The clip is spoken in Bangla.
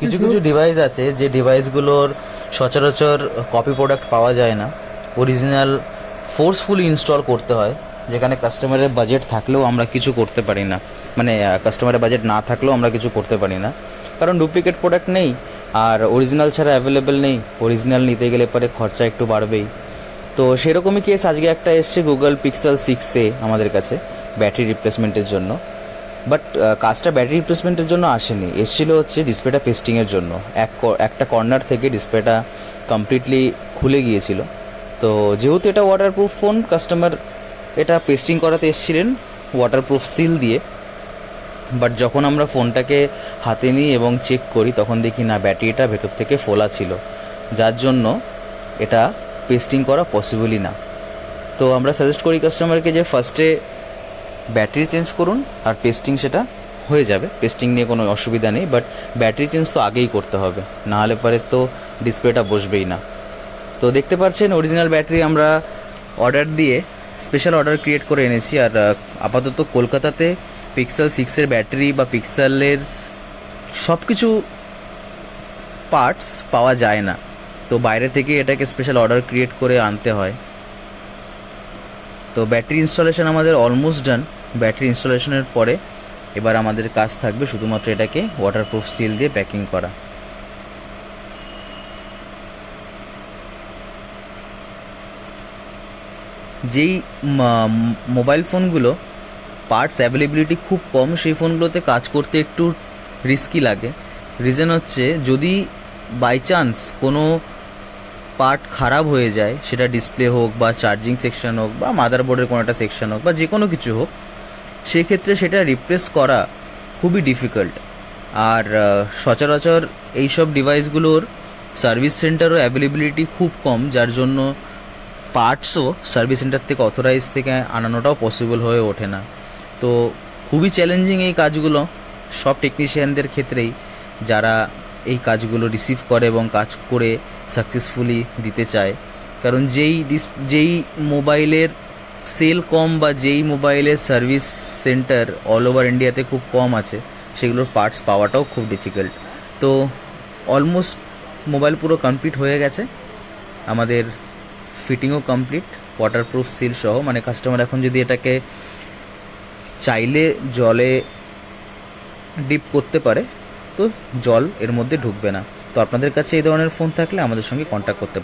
কিছু কিছু ডিভাইস আছে যে ডিভাইসগুলোর সচরাচর কপি প্রোডাক্ট পাওয়া যায় না, অরিজিনাল ফোর্সফুলি ইনস্টল করতে হয়, যেখানে কাস্টমারের বাজেট থাকলেও আমরা কিছু করতে পারি না, মানে কাস্টমারের বাজেট না থাকলেও আমরা কিছু করতে পারি না, কারণ ডুপ্লিকেট প্রোডাক্ট নেই আর অরিজিনাল ছাড়া অ্যাভেলেবেল নেই। অরিজিনাল নিতে গেলে পরে খরচা একটু বাড়বেই। তো সেরকমই কেস আজকে একটা এসছে গুগল পিক্সেল 6a আমাদের কাছে ব্যাটারি রিপ্লেসমেন্টের জন্য। বাট কাজটা ব্যাটারি রিপ্লেসমেন্টের জন্য আসেনি, এসেছিলো হচ্ছে ডিসপ্লেটা পেস্টিংয়ের জন্য। একটা কর্নার থেকে ডিসপ্লেটা কমপ্লিটলি খুলে গিয়েছিল। তো যেহেতু এটা ওয়াটারপ্রুফ ফোন, কাস্টমার এটা পেস্টিং করাতে এসেছিলেন ওয়াটারপ্রুফ সিল দিয়ে। বাট যখন আমরা ফোনটাকে হাতে নিই এবং চেক করি তখন দেখি না, ব্যাটারিটা ভেতর থেকে ফোলা ছিল, যার জন্য এটা পেস্টিং করা পসিবলই না। তো আমরা সাজেস্ট করি কাস্টমারকে যে ফার্স্টে ব্যাটারি চেঞ্জ করুন, আর পেস্টিং সেটা হয়ে যাবে, পেস্টিং নিয়ে কোনো অসুবিধা নেই। বাট ব্যাটারি চেঞ্জ তো আগেই করতে হবে, না হলে পরে তো ডিসপ্লেটা বসবেই না। তো দেখতে পাচ্ছেন অরিজিনাল ব্যাটারি আমরা অর্ডার দিয়ে স্পেশাল অর্ডার ক্রিয়েট করে এনেছি। আর আপাতত কলকাতাতে পিক্সেল 6-এর ব্যাটারি বা পিক্সেলের সব কিছু পার্টস পাওয়া যায় না, তো বাইরে থেকে এটাকে স্পেশাল অর্ডার ক্রিয়েট করে আনতে হয়। তো ব্যাটারি ইনস্টলেশন আমাদের অলমোস্ট ডান। ব্যাটারি ইনস্টলেশনের পরে এবার আমাদের কাজ থাকবে শুধুমাত্র এটাকে ওয়াটারপ্রুফ সিল দিয়ে প্যাকিং করা। যেই মোবাইল ফোনগুলো পার্টস অ্যাভেলেবিলিটি খুব কম, সেই ফোনগুলোতে কাজ করতে একটু রিস্কি লাগে। রিজন হচ্ছে যদি বাই চান্স কোনো পার্ট খারাপ হয়ে যায়, সেটা ডিসপ্লে হোক বা চার্জিং সেকশন হোক বা মাদারবোর্ডের কোনো একটা সেকশন হোক বা যে কোনো কিছু হোক, সেক্ষেত্রে সেটা রিপ্লেস করা খুবই ডিফিকাল্ট। আর সচরাচর এইসব ডিভাইসগুলোর সার্ভিস সেন্টারও অ্যাভেলেবিলিটি খুব কম, যার জন্য পার্টসও সার্ভিস সেন্টার থেকে অথরাইজ থেকে আনানোটাও পসিবল হয়ে ওঠে না। তো খুবই চ্যালেঞ্জিং এই কাজগুলো সব টেকনিশিয়ানদের ক্ষেত্রেই, যারা এই কাজগুলো রিসিভ করে এবং কাজ করে সাকসেসফুলি দিতে চায়। কারণ যেই মোবাইলের সেল কম বা যেই মোবাইলের সার্ভিস সেন্টার অল ওভার ইন্ডিয়াতে খুব কম আছে, সেগুলোর পার্টস পাওয়াটাও খুব ডিফিকাল্ট। তো অলমোস্ট মোবাইল পুরো কমপ্লিট হয়ে গেছে, আমাদের ফিটিংও কমপ্লিট ওয়াটারপ্রুফ সিল সহ। মানে কাস্টমার এখন যদি এটাকে চাইলে জলে ডিপ করতে পারে, তো জল এর মধ্যে ঢুকবে না। তো আপনাদের কাছে এই ধরনের ফোন থাকলে আমাদের সঙ্গে কন্ট্যাক্ট করতে পারেন।